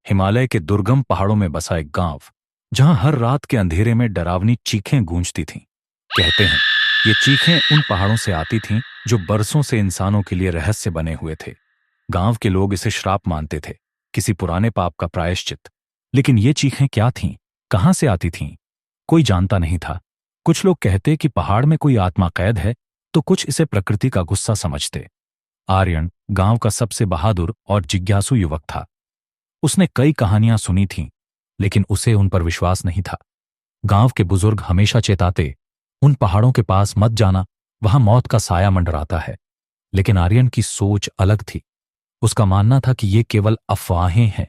हिमालय के दुर्गम पहाड़ों में बसा एक गांव, जहां हर रात के अंधेरे में डरावनी चीखें गूंजती थीं। कहते हैं ये चीखें उन पहाड़ों से आती थीं जो बरसों से इंसानों के लिए रहस्य बने हुए थे। गांव के लोग इसे श्राप मानते थे, किसी पुराने पाप का प्रायश्चित। लेकिन ये चीखें क्या थीं, कहां से आती थीं, कोई जानता नहीं था। कुछ लोग कहते कि पहाड़ में कोई आत्मा कैद है, तो कुछ इसे प्रकृति का गुस्सा समझते। आर्यन गांव का सबसे बहादुर और जिज्ञासु युवक था। उसने कई कहानियां सुनी थीं, लेकिन उसे उन पर विश्वास नहीं था। गांव के बुजुर्ग हमेशा चेताते, उन पहाड़ों के पास मत जाना, वहां मौत का साया मंडराता है। लेकिन आर्यन की सोच अलग थी। उसका मानना था कि ये केवल अफवाहें हैं।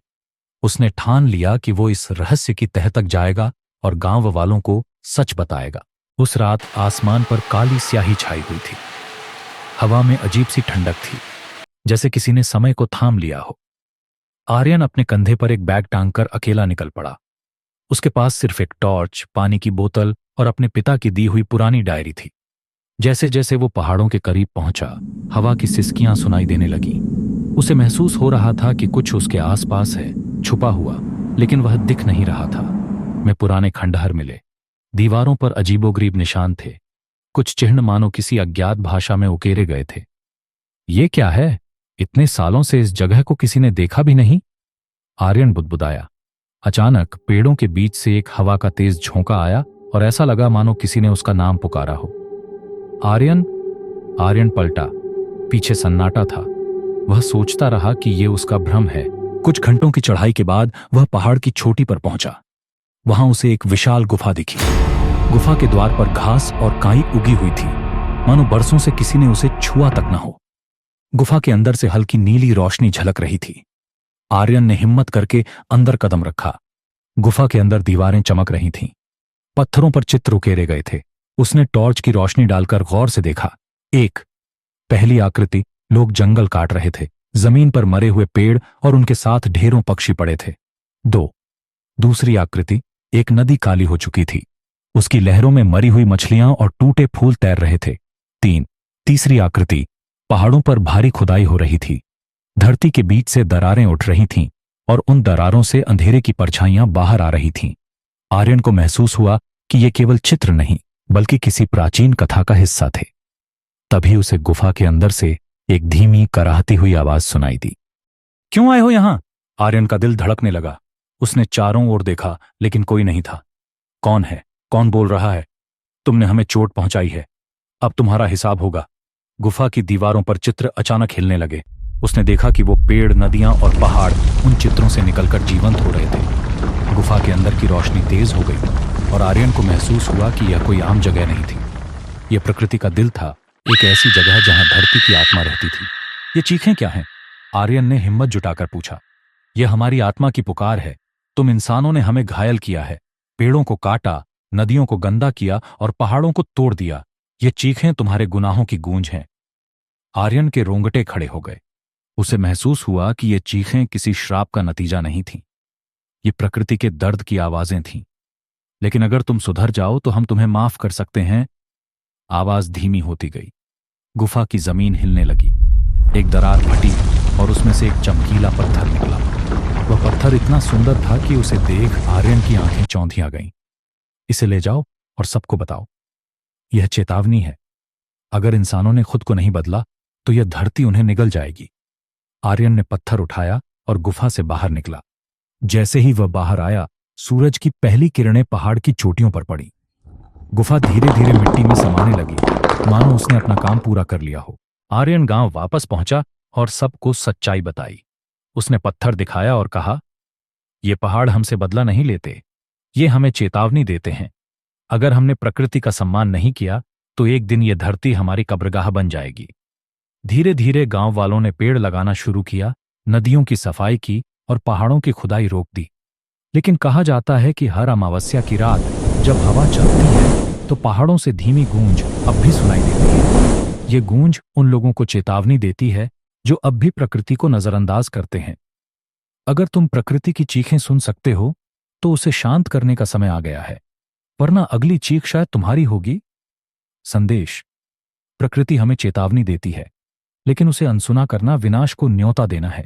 उसने ठान लिया कि वो इस रहस्य की तह तक जाएगा और गांव वालों को सच बताएगा। उस रात आसमान पर काली स्याही छाई हुई थी। हवा में अजीब सी ठंडक थी, जैसे किसी ने समय को थाम लिया हो। आर्यन अपने कंधे पर एक बैग टांगकर अकेला निकल पड़ा। उसके पास सिर्फ एक टॉर्च, पानी की बोतल और अपने पिता की दी हुई पुरानी डायरी थी। जैसे जैसे वो पहाड़ों के करीब पहुंचा, हवा की सिसकियां सुनाई देने लगीं। उसे महसूस हो रहा था कि कुछ उसके आसपास है, छुपा हुआ, लेकिन वह दिख नहीं रहा था। में पुराने खंडहर मिले। दीवारों पर अजीबोगरीब निशान थे, कुछ चिन्ह मानो किसी अज्ञात भाषा में उकेरे गए थे। ये क्या है? इतने सालों से इस जगह को किसी ने देखा भी नहीं। आर्यन बुदबुदाया। अचानक पेड़ों के बीच से एक हवा का तेज झोंका आया और ऐसा लगा मानो किसी ने उसका नाम पुकारा हो। आर्यन। आर्यन पलटा। पीछे सन्नाटा था। वह सोचता रहा कि यह उसका भ्रम है। कुछ घंटों की चढ़ाई के बाद वह पहाड़ की चोटी पर पहुंचा। वहां उसे एक विशाल गुफा दिखी। गुफा के द्वार पर घास और काई उगी हुई थी, मानो बरसों से किसी ने उसे छुआ तक न हो। गुफा के अंदर से हल्की नीली रोशनी झलक रही थी। आर्यन ने हिम्मत करके अंदर कदम रखा। गुफा के अंदर दीवारें चमक रही थीं। पत्थरों पर चित्र उकेरे गए थे। उसने टॉर्च की रोशनी डालकर गौर से देखा। एक पहली आकृति, लोग जंगल काट रहे थे। जमीन पर मरे हुए पेड़ और उनके साथ ढेरों पक्षी पड़े थे। दो दूसरी आकृति, एक नदी काली हो चुकी थी। उसकी लहरों में मरी हुई मछलियां और टूटे फूल तैर रहे थे। तीसरी आकृति, पहाड़ों पर भारी खुदाई हो रही थी। धरती के बीच से दरारें उठ रही थीं और उन दरारों से अंधेरे की परछाइयां बाहर आ रही थीं। आर्यन को महसूस हुआ कि ये केवल चित्र नहीं, बल्कि किसी प्राचीन कथा का हिस्सा थे। तभी उसे गुफा के अंदर से एक धीमी कराहती हुई आवाज सुनाई दी। क्यों आए हो यहां? आर्यन का दिल धड़कने लगा। उसने चारों ओर देखा, लेकिन कोई नहीं था। कौन है? कौन बोल रहा है? तुमने हमें चोट पहुंचाई है, अब तुम्हारा हिसाब होगा। गुफा की दीवारों पर चित्र अचानक हिलने लगे। उसने देखा कि वो पेड़, नदियां और पहाड़ उन चित्रों से निकलकर जीवंत हो रहे थे। गुफा के अंदर की रोशनी तेज हो गई और आर्यन को महसूस हुआ कि यह कोई आम जगह नहीं थी। यह प्रकृति का दिल था, एक ऐसी जगह जहां धरती की आत्मा रहती थी। ये चीखें क्या हैं? आर्यन ने हिम्मत जुटाकर पूछा। यह हमारी आत्मा की पुकार है। तुम इंसानों ने हमें घायल किया है, पेड़ों को काटा, नदियों को गंदा किया और पहाड़ों को तोड़ दिया। ये चीखें तुम्हारे गुनाहों की गूंज हैं। आर्यन के रोंगटे खड़े हो गए। उसे महसूस हुआ कि ये चीखें किसी श्राप का नतीजा नहीं थीं। ये प्रकृति के दर्द की आवाजें थीं। लेकिन अगर तुम सुधर जाओ तो हम तुम्हें माफ कर सकते हैं। आवाज धीमी होती गई। गुफा की जमीन हिलने लगी। एक दरार फटी और उसमें से एक चमकीला पत्थर निकला। वह पत्थर इतना सुंदर था कि उसे देख आर्यन की आंखें चौंधिया गईं। इसे ले जाओ और सबको बताओ। यह चेतावनी है। अगर इंसानों ने खुद को नहीं बदला तो यह धरती उन्हें निगल जाएगी। आर्यन ने पत्थर उठाया और गुफा से बाहर निकला। जैसे ही वह बाहर आया, सूरज की पहली किरणें पहाड़ की चोटियों पर पड़ी। गुफा धीरे धीरे मिट्टी में समाने लगी, मानो उसने अपना काम पूरा कर लिया हो। आर्यन गांव वापस पहुंचा और सबको सच्चाई बताई। उसने पत्थर दिखाया और कहा, ये पहाड़ हमसे बदला नहीं लेते, ये हमें चेतावनी देते हैं। अगर हमने प्रकृति का सम्मान नहीं किया तो एक दिन ये धरती हमारी कब्रगाह बन जाएगी। धीरे धीरे गांव वालों ने पेड़ लगाना शुरू किया, नदियों की सफाई की और पहाड़ों की खुदाई रोक दी। लेकिन कहा जाता है कि हर अमावस्या की रात जब हवा चलती है तो पहाड़ों से धीमी गूंज अब भी सुनाई देती है। ये गूंज उन लोगों को चेतावनी देती है जो अब भी प्रकृति को नजरअंदाज करते हैं। अगर तुम प्रकृति की चीखें सुन सकते हो तो उसे शांत करने का समय आ गया है, वरना अगली चीख शायद तुम्हारी होगी। संदेश: प्रकृति हमें चेतावनी देती है, लेकिन उसे अनसुना करना विनाश को न्योता देना है।